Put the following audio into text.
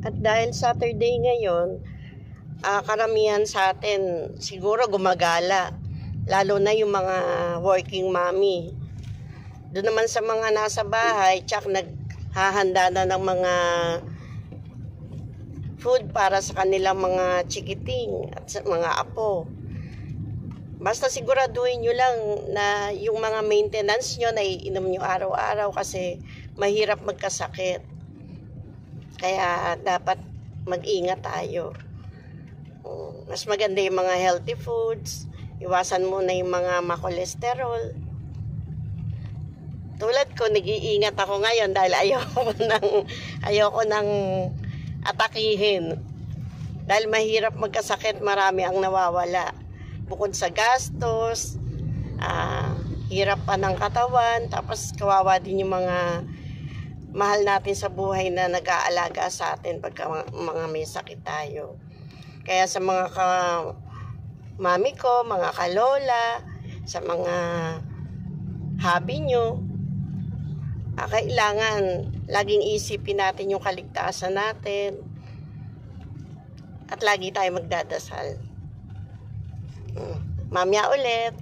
At dahil Saturday ngayon, karamihan sa atin siguro gumagala. Lalo na yung mga working mommy. Doon naman sa mga nasa bahay, tsak naghahanda na ng mga food para sa kanilang mga chikiting at sa mga apo. Basta siguraduhin nyo lang na yung mga maintenance nyo na iinom nyo araw-araw kasi mahirap magkasakit. Kaya dapat mag-ingat tayo. Mas maganda yung mga healthy foods. Iwasan mo na yung mga makolesterol. Tulad ko, nag-iingat ako ngayon dahil ayoko nang atakihin. Dahil mahirap magkasakit, marami ang nawawala. Bukod sa gastos, hirap pa ng katawan, tapos kawawa din yung mga mahal natin sa buhay na nag-aalaga sa atin pagka mga may sakit tayo. Kaya sa mga mami ko, mga kalola, sa mga hobby nyo, kailangan laging isipin natin yung kaligtasan natin at lagi tayo magdadasal. Mamaya ulit.